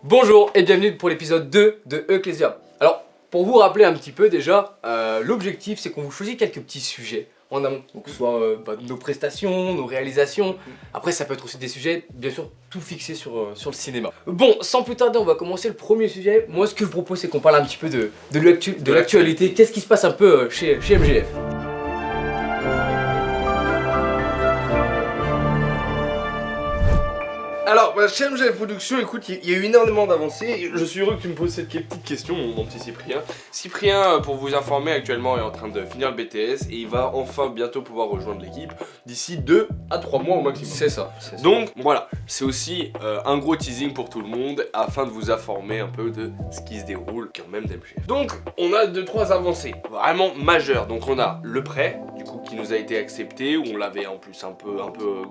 Bonjour et bienvenue pour l'épisode 2 de Ecclesia. Alors, pour vous rappeler un petit peu déjà, l'objectif c'est qu'on vous choisit quelques petits sujets en amont, donc que ce soit nos prestations, nos réalisations. Après ça peut être aussi des sujets, bien sûr, tout fixés sur le cinéma. Bon, sans plus tarder, on va commencer le premier sujet. Moi ce que je propose c'est qu'on parle un petit peu de l'actualité. Qu'est-ce qui se passe un peu chez MGF? Alors, chez MGF Productions, écoute, il y a eu énormément d'avancées. Je suis heureux que tu me poses cette petite question, mon petit Cyprien. Cyprien, pour vous informer, actuellement est en train de finir le BTS et il va enfin bientôt pouvoir rejoindre l'équipe d'ici 2 à 3 mois au maximum. C'est ça. Donc voilà, c'est aussi un gros teasing pour tout le monde afin de vous informer un peu de ce qui se déroule quand même d'MGF. Donc, on a 2-3 avancées vraiment majeures. Donc, on a le prêt, du coup, qui nous a été accepté, où on l'avait en plus un peu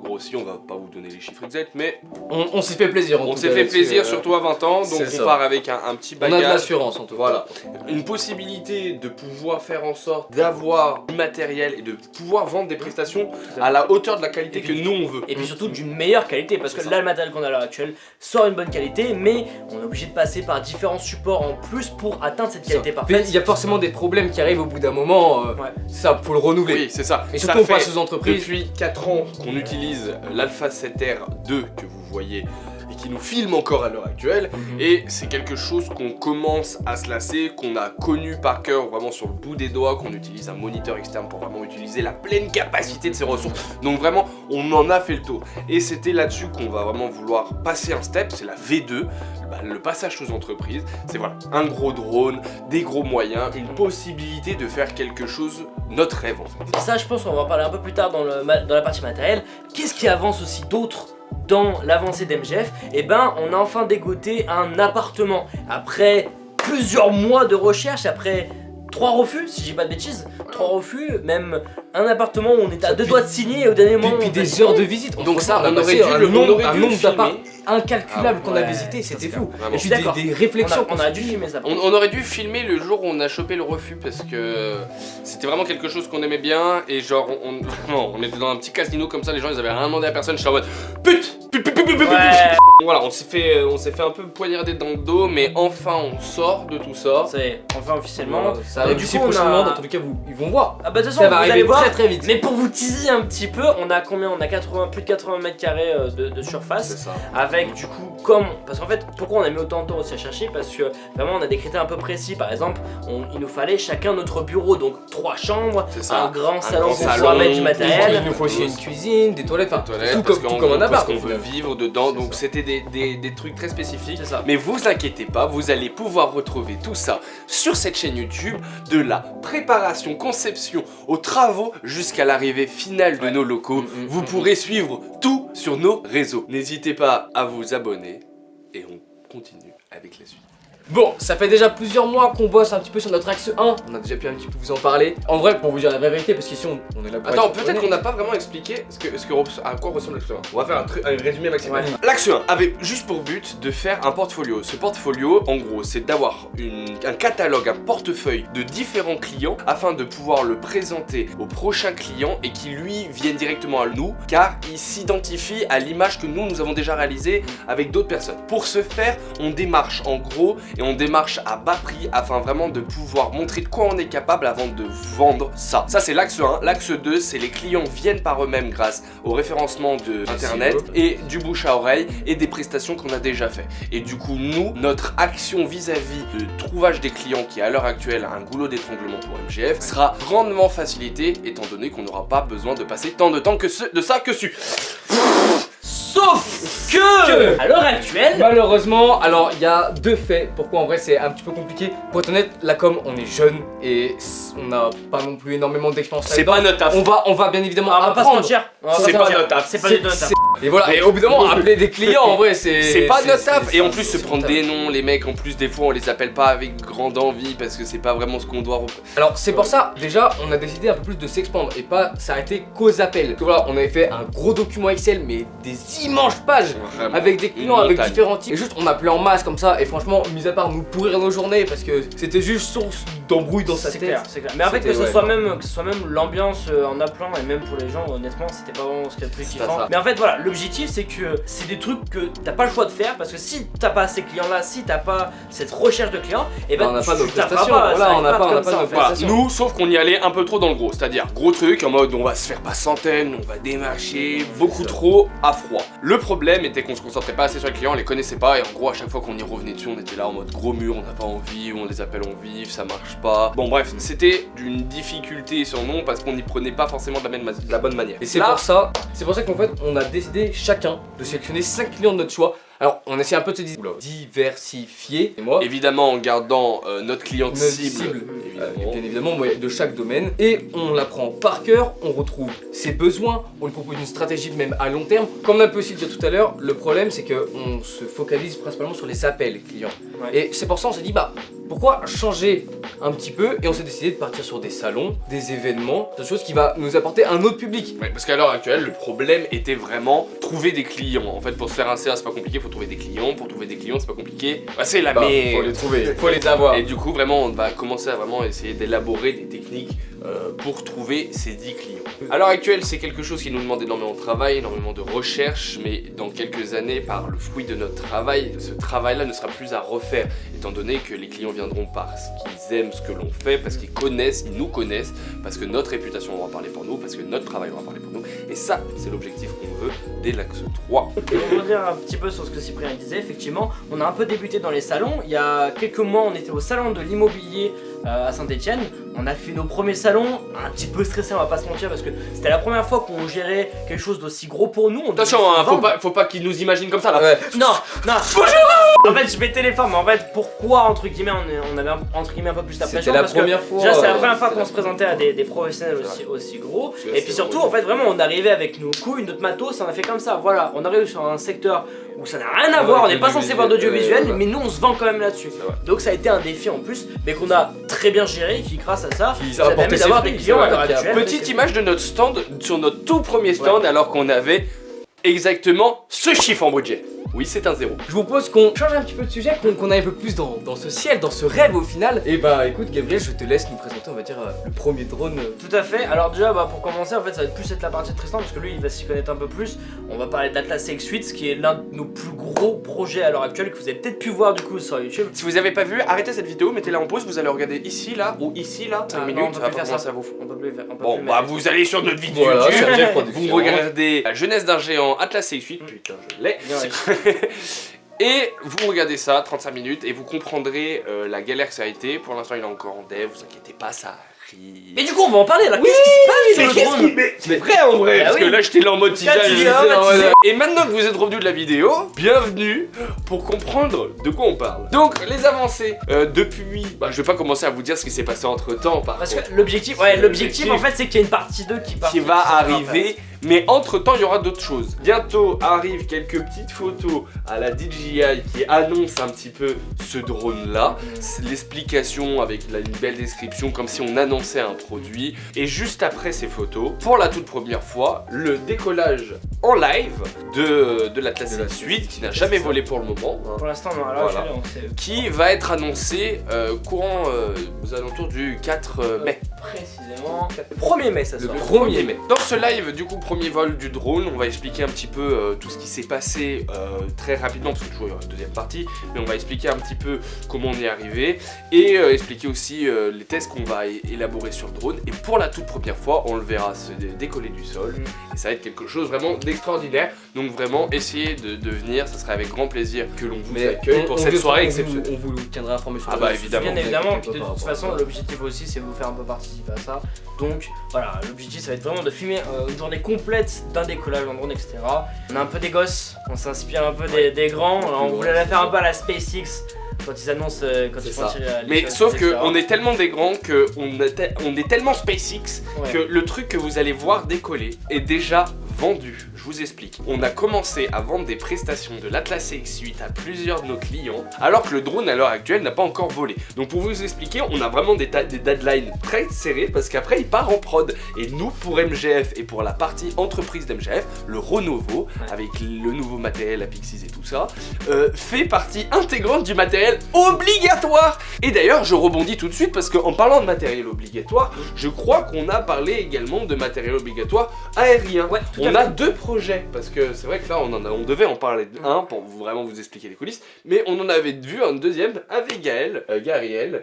grossi. On va pas vous donner les chiffres exacts, mais on s'est fait plaisir. On s'est fait plaisir, surtout à 20 ans, donc on part avec un petit bagage. On a de l'assurance en tout cas. Voilà. Une possibilité de pouvoir faire en sorte d'avoir du matériel et de pouvoir vendre des prestations à la hauteur de la qualité que nous on veut. Et puis surtout d'une meilleure qualité, parce que là le matériel qu'on a à l'heure actuelle sort une bonne qualité, mais on est obligé de passer par différents supports en plus pour atteindre cette qualité parfaite. Il y a forcément des problèmes qui arrivent au bout d'un moment, ça faut le renouveler. Oui, c'est ça. Et surtout on passe aux entreprises. Depuis 4 ans qu'on utilise l'Alpha 7R2 que vous voyez et qui nous filme encore à l'heure actuelle, et c'est quelque chose qu'on commence à se lasser, qu'on a connu par cœur vraiment sur le bout des doigts, qu'on utilise un moniteur externe pour vraiment utiliser la pleine capacité de ses ressources. Donc vraiment on en a fait le tour et c'était là-dessus qu'on va vraiment vouloir passer un step, c'est la V2, le passage aux entreprises. C'est voilà, un gros drone, des gros moyens, une possibilité de faire quelque chose, notre rêve en fait. Ça je pense qu'on va en parler un peu plus tard dans la partie matérielle. Qu'est-ce qui avance aussi d'autre dans l'avancée d'MGF? Et ben on a enfin dégoté un appartement. Après plusieurs mois de recherche, après 3 refus, si j'ai pas de bêtises, 3 refus, même un appartement où on était à 2 doigts de signer et au dernier moment. Puis des heures de visite. Donc ça, on aurait dû un nombre d'apparts incalculable qu'on a visité, c'était fou. Vraiment. Et puis des réflexions. On a dû filmer ça. On aurait dû filmer le jour où on a chopé le refus parce que c'était vraiment quelque chose qu'on aimait bien et genre on était dans un petit casino comme ça, les gens ils avaient rien demandé à personne, j'étais en mode pute. Voilà, on s'est fait un peu poignarder dans le dos, mais enfin on sort de tout ça. C'est enfin officiellement. Ça arrive d'ici prochainement, dans tous les cas ils vont voir. Ah bah de toute façon ça va vous allez arriver voir, très vite. Mais pour vous teaser un petit peu, on a combien? On a plus de 80 mètres carrés de surface. C'est ça. Avec du coup parce qu'en fait pourquoi on a mis autant de temps aussi à chercher, parce que vraiment on a des critères un peu précis. Par exemple il nous fallait chacun notre bureau, donc 3 chambres, un grand salon pour pouvoir mettre du matériel. Il nous faut aussi une cuisine, des toilettes, enfin tout comme un appart. Parce qu'on veut vivre dedans, donc c'était des trucs très spécifiques. Mais vous inquiétez pas, vous allez pouvoir retrouver tout ça sur cette chaîne YouTube, de la préparation, conception aux travaux jusqu'à l'arrivée finale de nos locaux. Vous pourrez suivre tout sur nos réseaux. N'hésitez pas à vous abonner et on continue avec la suite. Bon, ça fait déjà plusieurs mois qu'on bosse un petit peu sur notre axe 1. On a déjà pu un petit peu vous en parler. En vrai, pour vous dire la vraie vérité, parce qu'ici on est là pour. Attends, peut-être qu'on n'a pas vraiment expliqué à quoi ressemble l'axe 1. On va faire un résumé maximal. L'axe 1 avait juste pour but de faire un portfolio. Ce portfolio, en gros, c'est d'avoir un catalogue, un portefeuille de différents clients afin de pouvoir le présenter aux prochains clients et qui lui viennent directement à nous, car il s'identifie à l'image que nous avons déjà réalisée avec d'autres personnes. Pour ce faire, on démarche en gros et on démarche à bas prix afin vraiment de pouvoir montrer de quoi on est capable avant de vendre ça. Ça c'est l'axe 1. L'axe 2, c'est les clients viennent par eux-mêmes grâce au référencement de internet et du bouche à oreille et des prestations qu'on a déjà fait. Et du coup nous, notre action vis-à-vis de trouvage des clients qui à l'heure actuelle a un goulot d'étranglement pour MGF sera grandement facilité étant donné qu'on n'aura pas besoin de passer tant de temps que de ça que su. Sauf que à l'heure actuelle, malheureusement, alors il y a 2 faits. Pourquoi en vrai c'est un petit peu compliqué. Pour être honnête, la com, on est jeune et on n'a pas non plus énormément d'expérience. C'est pas notre taf. On va bien évidemment on va pas se mentir. C'est pas notre taf. C'est pas notre taf. Et voilà, et au bout d'un moment, appeler des clients en vrai c'est pas notre taf. Et en plus se prendre des noms, les mecs en plus des fois on les appelle pas avec grande envie parce que c'est pas vraiment ce qu'on doit. Alors c'est pour ça déjà on a décidé un peu plus de s'expandre et pas s'arrêter qu'aux appels. Donc voilà, on avait fait un gros document Excel mais des immenses pages avec des clients avec différents types. Et juste on appelait en masse comme ça et franchement mis à part nous pourrir nos journées parce que c'était juste source d'embrouille dans sa C'est tête. clair, c'est clair. Mais en fait, que C'était- ce soit même l'ambiance en appelant et même pour les gens, honnêtement, c'était pas vraiment ce qu'il y a de plus C'est pas kiffant. ça. Mais en fait, voilà, l'objectif c'est que c'est des trucs que t'as pas le choix de faire parce que si t'as pas ces clients-là, si t'as pas cette recherche de clients, et ben On n'a pas nos tu taperas prestations, pas, voilà, ça on n'a arrive pas comme nos ça, en fait. Voilà, prestations. nous, sauf qu'on y allait un peu trop dans le gros, c'est-à-dire gros truc en mode on va se faire pas centaines, on va démarcher, beaucoup trop à froid. Le problème était qu'on se concentrait pas assez sur les clients, on les connaissait pas et en gros à chaque fois qu'on y revenait dessus, on était là en mode gros mur, on n'a pas envie, ou on les appelle en vif, ça marche pas. Bon bref, c'était d'une difficulté sur nous parce qu'on n'y prenait pas forcément de la bonne manière. Et c'est Là, pour ça qu'en fait on a décidé chacun de sélectionner 5 clients de notre choix. Alors on essaie un peu de se diversifier. Et moi, évidemment en gardant notre client notre cible, bien évidemment de chaque domaine. Et on l'apprend par cœur, on retrouve ses besoins, on lui propose une stratégie même à long terme. Comme on a pu aussi le dire tout à l'heure, le problème c'est qu'on se focalise principalement sur les appels clients. Ouais. Et c'est pour ça on s'est dit bah pourquoi changer un petit peu, et on s'est décidé de partir sur des salons, des événements, des choses qui va nous apporter un autre public. Ouais, parce qu'à l'heure actuelle, le problème était vraiment trouver des clients. En fait, pour se faire un CA, c'est pas compliqué, faut trouver des clients. Pour trouver des clients, c'est pas compliqué. Bah, c'est la Bah, merde. faut les trouver, faut les avoir. Et du coup, vraiment, on va commencer à vraiment essayer d'élaborer des techniques pour trouver ces 10 clients. À l'heure actuelle, c'est quelque chose qui nous demande énormément de travail, énormément de recherche, mais dans quelques années, par le fruit de notre travail, ce travail-là ne sera plus à refaire, étant donné que les clients viendront parce qu'ils aiment ce que l'on fait, parce qu'ils connaissent, ils nous connaissent, parce que notre réputation aura parlé pour nous, parce que notre travail aura parlé pour nous, et ça, c'est l'objectif qu'on veut dès l'axe 3. Et pour revenir un petit peu sur ce que Cyprien disait, effectivement, on a un peu débuté dans les salons. Il y a quelques mois, on était au salon de l'immobilier à Saint-Etienne. On a fait nos premiers salons, un petit peu stressé, on va pas se mentir, parce que c'était la première fois qu'on gérait quelque chose d'aussi gros pour nous. On Attention, devait hein, se vendre. faut pas qu'ils nous imaginent comme ça là. Ouais. Non, non. En fait, je mettais les formes, mais en fait, pourquoi entre guillemets on avait entre guillemets un peu plus la pression? C'était la parce que première fois. déjà, c'est la première fois qu'on se présentait à des professionnels C'est aussi gros. C'est Et assez puis surtout, drôle. en fait, vraiment, on arrivait avec nos couilles, notre matos, on a fait comme ça. Voilà, on arrive sur un secteur où ça n'a rien à Ouais, voir, on n'est pas l'audiovisuel, censé voir d'audiovisuel, voilà. mais nous on se vend quand même là-dessus. C'est vrai. Donc ça a été un défi en plus, mais qu'on a très bien géré, qui grâce à ça, Qui nous a a apporté permis ses d'avoir fruits, des clients c'est à l'heure vrai, qui a actuelle. Petite image de notre stand, sur notre tout premier stand, alors qu'on avait exactement ce chiffre en budget. Oui, c'est un 0. Je vous propose qu'on change un petit peu de sujet, qu'on aille un peu plus dans ce ciel, dans ce rêve au final. Et bah écoute Gabriel, je te laisse nous présenter, on va dire, le premier drone. Tout à fait, alors déjà pour commencer en fait ça va plus être la partie de Tristan parce que lui il va s'y connaître un peu plus. On va parler d'Atlas CX8 qui est l'un de nos plus gros projets à l'heure actuelle que vous avez peut-être pu voir du coup sur YouTube. Si vous avez pas vu, arrêtez cette vidéo, mettez-la en pause, vous allez regarder ici, là, ou ici, là, 5 Ah, non, minutes, on peut ça va plus pas faire commencer ça. à vous. On peut plus faire. Bon, bah vous allez sur notre vidéo Voilà, YouTube, chargé de production. vous regardez la jeunesse d'un géant Atlas CX8, putain je l'ai. Et vous regardez ça, 35 minutes, et vous comprendrez la galère que ça a été. Pour l'instant, il est encore en dev, vous inquiétez pas, ça arrive. Mais du coup on va en parler là, qu'est-ce qui se passe sur le drone? C'est vrai en vrai, Bah parce oui. que là j'étais là en mode Là, teasage. tu dis, ah, bah, tu sais. Et maintenant que vous êtes revenu de la vidéo, bienvenue pour comprendre de quoi on parle. Donc les avancées depuis, bah je vais pas commencer à vous dire ce qui s'est passé entre temps Parce que l'objectif en fait c'est qu'il y a une partie 2 qui va arriver. Mais entre temps, il y aura d'autres choses. Bientôt arrivent quelques petites photos à la DJI qui annoncent un petit peu ce drone là. C'est l'explication avec une belle description, comme si on annonçait un produit. Et juste après ces photos, pour la toute première fois, le décollage en live de l'Atlas De la CX8 qui n'a jamais volé pour le moment. hein, Pour l'instant non, alors Voilà. on sait qui va être annoncé courant aux alentours du 4 mai. précisément 1er mai ça Le sort. 1er mai. Dans ce live, du coup, premier vol du drone, on va expliquer un petit peu tout ce qui s'est passé très rapidement, parce que toujours il y aura une deuxième partie, mais on va expliquer un petit peu comment on y est arrivé et expliquer aussi les tests qu'on va élaborer sur le drone. Et pour la toute première fois, on le verra se décoller du sol et ça va être quelque chose vraiment d'extraordinaire. Donc vraiment, essayez de venir, ça serait avec grand plaisir que l'on vous accueille pour cette soirée exceptionnelle. On vous tiendra informé sur Ah le bah réseau. évidemment. Bien évidemment, Vous puis de inquiétez pas toute par façon, rapport à ça. l'objectif aussi c'est vous faire un peu participer à ça. Donc voilà, l'objectif ça va être vraiment de filmer une journée complète d'un décollage en drone, etc. On a un peu des gosses, on s'inspire un peu des grands. Alors, on voulait la faire un peu à la SpaceX quand ils annoncent, quand ils font ça. tirer les Mais choses, sauf etc. qu'on est tellement des grands qu'on est tellement SpaceX Ouais. que le truc que vous allez voir décoller est déjà vendu. Je vous explique. On a commencé à vendre des prestations de l'Atlas CX8 à plusieurs de nos clients, alors que le drone à l'heure actuelle n'a pas encore volé. Donc pour vous expliquer, on a vraiment des deadlines très serrés parce qu'après il part en prod. Et nous pour MGF et pour la partie entreprise d'MGF, le Renovo, avec le nouveau matériel, la Pixis et tout ça, fait partie intégrante du matériel obligatoire. Et d'ailleurs je rebondis tout de suite parce qu'en parlant de matériel obligatoire, je crois qu'on a parlé également de matériel obligatoire aérien. Ouais, tout on à a fait. 2 projets, parce que c'est vrai que là on devait en parler d'un pour vraiment vous expliquer les coulisses, mais on en avait vu un deuxième avec Gabriel.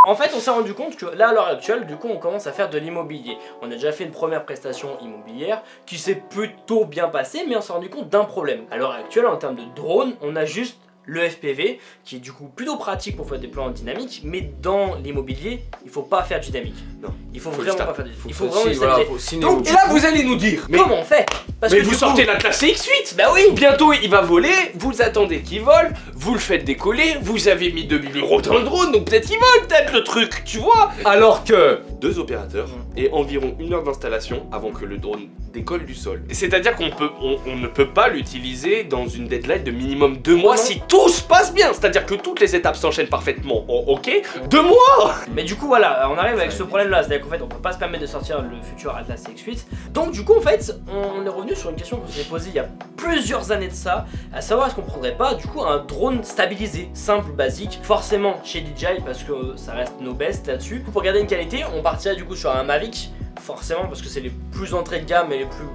En fait, on s'est rendu compte que là, à l'heure actuelle, du coup, on commence à faire de l'immobilier. On a déjà fait une première prestation immobilière qui s'est plutôt bien passée, mais on s'est rendu compte d'un problème. À l'heure actuelle, en termes de drone, on a juste le FPV, qui est du coup plutôt pratique pour faire des plans dynamiques, mais dans l'immobilier, il faut pas faire du dynamique. Non. Il faut Faut vraiment le pas faire du Faut Il faut aussi, vraiment le voilà, stabiliser. faut ciné- Donc, Et là vous allez nous dire, mais, comment on fait? Parce mais que vous du coup- sortez l'Atlas CX8. Bah oui. Bientôt il va voler, vous attendez qu'il vole, vous le faites décoller, vous avez mis 2000 € dans le drone, donc peut-être qu'il vole peut-être le truc, tu vois. Alors que 2 opérateurs et environ 1 heure d'installation avant que le drone décolle du sol. C'est-à-dire qu'on ne peut pas l'utiliser dans une deadline de minimum 2 mois Non. si tout se passe bien. C'est-à-dire que toutes les étapes s'enchaînent parfaitement. Ok, 2 mois. Mais du coup voilà, on arrive avec ce problème là, c'est-à-dire qu'en fait on peut pas se permettre de sortir le futur Atlas CX8. Donc du coup en fait on est revenu sur une question qu'on s'est posée il y a plusieurs années de ça, à savoir est-ce qu'on prendrait pas du coup un drone stabilisé, simple, basique, forcément chez DJI parce que ça reste nos best là-dessus. Pour garder une qualité, on partirait du coup sur un Mavic, forcément parce que c'est les plus entrées de gamme et les plus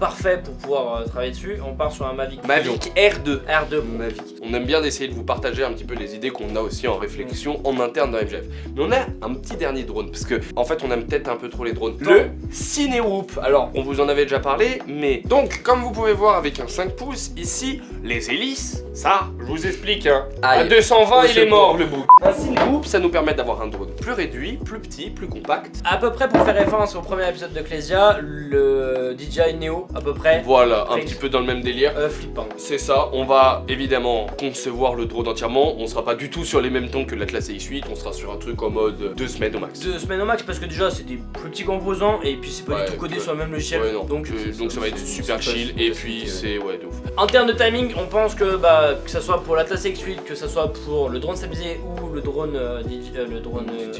parfaits pour pouvoir travailler dessus. On part sur un Mavic R2. R2. Mavic. On aime bien d'essayer de vous partager un petit peu les idées qu'on a aussi en réflexion en interne dans MGF. Mais on a un petit dernier drone parce que en fait on aime peut-être un peu trop les drones. Le Cinewoop. Alors on vous en avait déjà parlé, mais donc comme vous pouvez voir avec un 5 pouces ici, les hélices, ça je vous explique hein. À Aïe. 220 Au il est secours. mort le bouc. Un Cinewoop ça nous permet d'avoir un drone plus réduit, plus petit, plus compact. À peu près pour faire référence au premier épisode de Clésia, le DJI Neo à peu près. Voilà, un Très- petit peu dans le même délire. Flippant. C'est ça, on va évidemment concevoir le drone entièrement, on sera pas du tout sur les mêmes tons que l'Atlas CX8, on sera sur un truc en mode 2 semaines au max. 2 semaines au max parce que déjà c'est des plus petits composants et puis c'est pas Ouais, du tout codé ouais. sur le même logiciel. Ouais, non. Donc Donc ça va être super chill et puis c'est ouais de ouf. en termes de timing, on pense que que ça soit pour l'Atlas X8, que ça soit pour le drone stabilisé ou le drone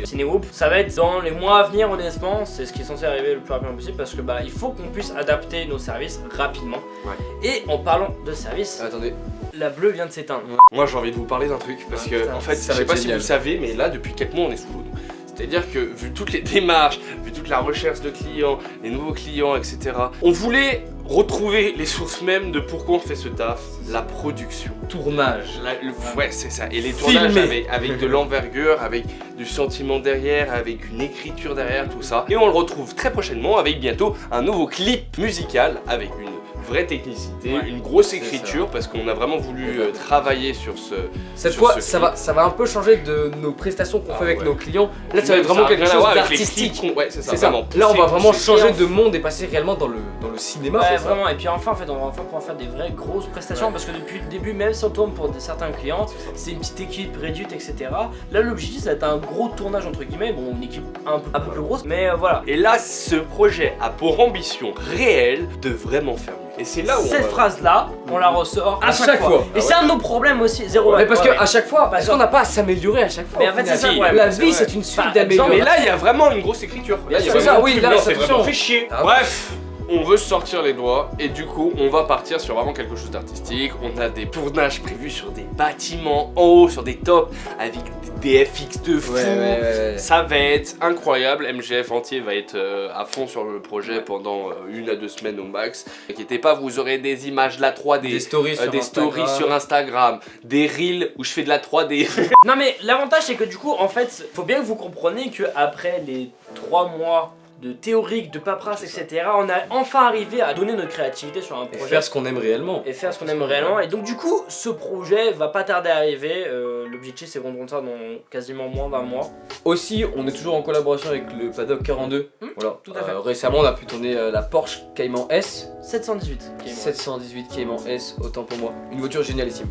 Cinewoop, ça va être dans les mois à venir honnêtement, c'est ce qui est censé arriver le plus rapidement possible parce que il faut qu'on puisse adapter nos services rapidement. Ouais. Et en parlant de services, attendez, la bleue vient de s'éteindre. Moi j'ai envie de vous parler d'un truc parce que putain, en fait ça je va sais être pas si génial. vous savez mais là depuis quelques mois on est sous l'eau. C'est-à-dire que vu toutes les démarches, vu toute la recherche de clients, les nouveaux clients, etc. On voulait retrouver les sources mêmes de pourquoi on fait ce taf, la production. tournage. Ouais, c'est ça. Et les Filmé. tournages avec de l'envergure, avec du sentiment derrière, avec une écriture derrière, tout ça. Et on le retrouve très prochainement avec bientôt un nouveau clip musical avec une vraie technicité, Ouais. une grosse C'est écriture parce qu'on a vraiment voulu travailler sur ce. Cette sur fois, ce ça va un peu changer de nos prestations qu'on fait avec ouais. nos clients. Là, ça va être Même vraiment a quelque rien à chose voir avec les d'artistique. clips qu'on- Ouais, c'est ça. C'est ça. Vraiment. Là, on va vraiment C'est- changer et de monde et passer réellement dans le cinéma. Ouais, c'est ça. vraiment. Et puis enfin, en fait, on va enfin pouvoir faire des vraies grosses prestations Ouais. parce que depuis le début, même si on tourne pour certains clients, c'est une petite équipe réduite, etc. Là, l'objectif, ça va être un gros tournage entre guillemets. Bon, une équipe un peu plus grosse, mais voilà. Et là, ce projet a pour ambition réelle de vraiment faire mieux. Et c'est là où Cette on va... phrase-là, on la ressort à chaque fois. Et Ah c'est un de nos problèmes aussi. Zéro. Mais parce ouais. qu'à chaque fois, Parce est-ce qu'on n'a pas à s'améliorer à chaque fois Mais au en fait, final c'est ça, ouais, La c'est vie, vrai. c'est une suite Par exemple, Mais d'améliorations. là, il y a vraiment une grosse écriture. Là, il y a C'est vraiment ça, oui, là, là, c'est c'est attention. vraiment fait chier. Ah. Bref, on veut se sortir les doigts et du coup, on va partir sur vraiment quelque chose d'artistique. On a des tournages prévus sur des bâtiments en haut, sur des tops, avec des FX de fou. Ouais. Ça va être incroyable. MGF entier va être à fond sur le projet pendant 1 à 2 semaines au max. N'inquiétez pas, vous aurez des images de la 3D. Des stories sur des Instagram. stories sur Instagram, des reels où je fais de la 3D. Non mais l'avantage c'est que du coup en fait faut bien que vous compreniez que après les 3 mois de théorique, de paperasse, etc. on a enfin arrivé à donner notre créativité sur un Et projet faire ce qu'on aime réellement. et faire ce qu'on aime réellement. Et donc du coup ce projet va pas tarder à arriver. L'objectif c'est qu'on tourne ça dans quasiment moins d'un mois. Aussi, on est toujours en collaboration avec le Paddock 42. Voilà. tout à fait. Récemment, on a pu tourner la Porsche Cayman S. 718. 718 Cayman S, autant pour moi. Une voiture génialissime.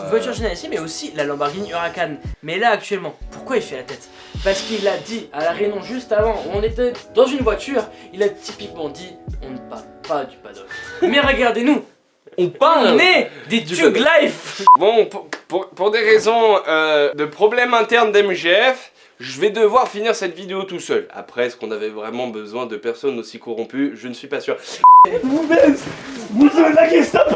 Voiture génialissime mais aussi la Lamborghini Huracan. Mais là actuellement, pourquoi il fait la tête? Parce qu'il a dit à la réunion juste avant, où on était dans une voiture, il a typiquement dit on ne parle pas du paddock. Mais regardez-nous, On parle. on est des du Tug paddock. Life. Bon, pour des raisons de problèmes internes d'MGF, je vais devoir finir cette vidéo tout seul. Après, est-ce qu'on avait vraiment besoin de personnes aussi corrompues? Je ne suis pas sûr. Vous êtes la Gestapo!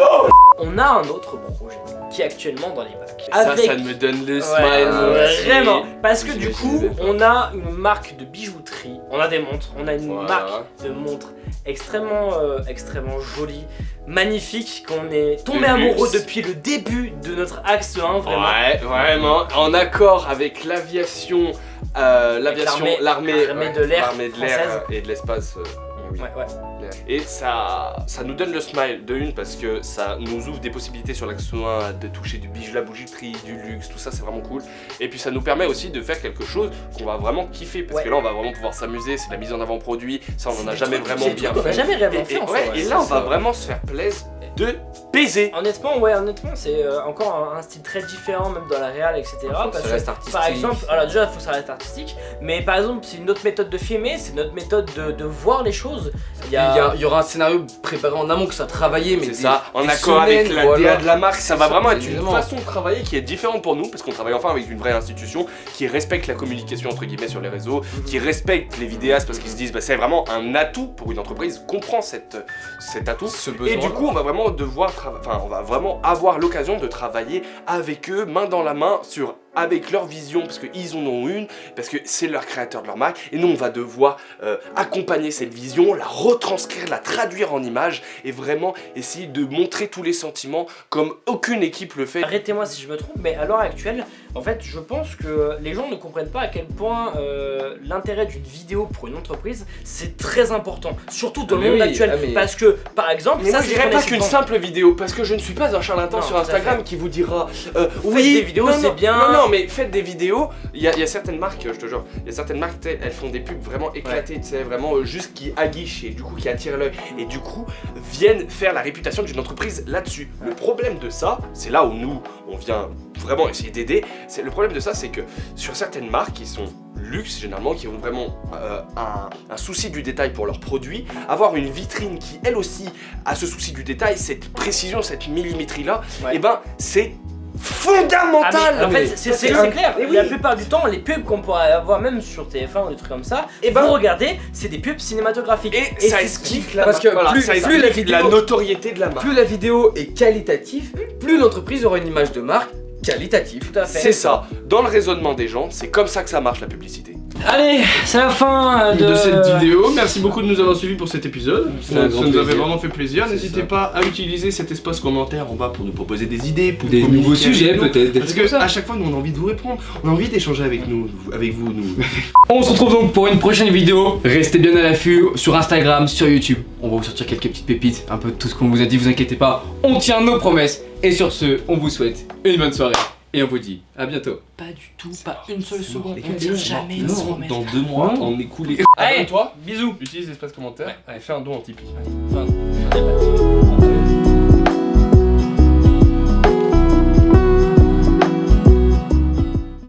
On a un autre projet qui est actuellement dans les bacs. Ça me donne le smile. Vraiment, parce que Je du vais coup, essayer de faire. on a une marque de bijouterie, on a des montres, on a une Voilà. marque de montres extrêmement jolie, magnifique, qu'on est tombé De amoureux luxe. depuis le début de notre axe 1, vraiment. Ouais, vraiment. En accord avec l'aviation, l'armée de l'air l'armée de l'air française. et de l'espace. Oui. Ouais. Et ça nous donne le smile de une parce que ça nous ouvre des possibilités sur l'axe 1 de toucher du bijou, la bijouterie, du luxe, tout ça c'est vraiment cool. Et puis ça nous permet aussi de faire quelque chose qu'on va vraiment kiffer parce Ouais. que là on va vraiment pouvoir s'amuser, c'est de la mise en avant produit, ça on en a C'est jamais des trucs- vraiment c'est des bien trucs qu'on a fait. jamais réellement fait en soi, ouais, ouais, et c'est là on va ça. vraiment se faire plaisir de baiser. Honnêtement, c'est encore un style très différent, même dans la réal, etc. Faut que Parce ça que, reste artistique. par exemple, alors déjà, il faut que ça reste artistique, mais par exemple, c'est une autre méthode de filmer, c'est notre méthode de voir les choses. Il y aura un scénario préparé en amont que ça a travaillé, mais C'est des- ça, en des accord avec semaines, la voilà. DA de la marque, ça va ça, vraiment être une évidemment. façon de travailler qui est différente pour nous, parce qu'on travaille enfin avec une vraie institution qui respecte la communication entre guillemets sur les réseaux, qui respecte les vidéastes parce qu'ils se disent bah, c'est vraiment un atout pour une entreprise, comprend cet atout. Ce Et besoin. du coup, on va vraiment on va vraiment avoir l'occasion de travailler avec eux, main dans la main, avec leur vision, parce qu'ils en ont une, parce que c'est leur créateur de leur marque, et nous on va devoir accompagner cette vision, la retranscrire, la traduire en images, et vraiment essayer de montrer tous les sentiments comme aucune équipe le fait. Arrêtez-moi si je me trompe, mais à l'heure actuelle, en fait, je pense que les gens ne comprennent pas à quel point l'intérêt d'une vidéo pour une entreprise, c'est très important, surtout dans le Mais monde oui, actuel. mais- Parce que, par exemple, Mais ça, moi je c'est dirais ce qu'on pas essaie de qu'une vendre. simple vidéo, parce que je ne suis pas un charlatan Non, sur tout à Instagram fait. qui vous dira des vidéos, non, c'est non, bien. Non, mais faites des vidéos. Il y a certaines marques, je te jure, il y a certaines marques, tu sais, elles font des pubs vraiment éclatées, tu sais, vraiment juste qui aguichent et du coup qui attirent l'œil et du coup viennent faire la réputation d'une entreprise là-dessus. Le problème de ça, c'est là où nous, on vient vraiment essayer d'aider. Le problème de ça, c'est que sur certaines marques qui sont luxe généralement, qui ont vraiment un souci du détail pour leurs produits, avoir une vitrine qui elle aussi a ce souci du détail, cette précision, cette millimétrie là, Ouais. et ben c'est Ah, fondamental. mais en fait, mais c'est c'est clair. mais oui. La plupart du temps, les pubs qu'on pourrait avoir même sur TF1 ou des trucs comme ça, Et ben- vous regardez, c'est des pubs cinématographiques. Et ça c'est ce qui- explique la parce que voilà, plus- ça plus explique la vidéo- la notoriété de la marque. Plus la vidéo est qualitative, plus l'entreprise aura une image de marque qualitative. Tout à fait. C'est ça. Dans le raisonnement des gens, c'est comme ça que ça marche la publicité. Allez, c'est la fin de cette vidéo. Merci beaucoup de nous avoir suivis pour cet épisode. C'est un Ça grand nous avait plaisir. vraiment fait plaisir. C'est N'hésitez ça. pas à utiliser cet espace commentaire en bas pour nous proposer des idées, pour Des communiquer nouveaux avec sujets nous. peut-être, des Parce trucs comme que ça. à chaque fois, nous on a envie de vous répondre. On a envie d'échanger avec nous. On se retrouve donc pour une prochaine vidéo. Restez bien à l'affût sur Instagram, sur YouTube. On va vous sortir quelques petites pépites, un peu de tout ce qu'on vous a dit, vous inquiétez pas. On tient nos promesses. Et sur ce, on vous souhaite une bonne soirée. Et on vous dit à bientôt. Pas du tout, pas une seule seconde. Les On gars, tient jamais nos Non, promesses. dans 2 mois, Non. on est coulé. Allez, Abonne-toi, bisous. utilise l'espace commentaire Ouais. et fais un don en Tipeee. Enfin,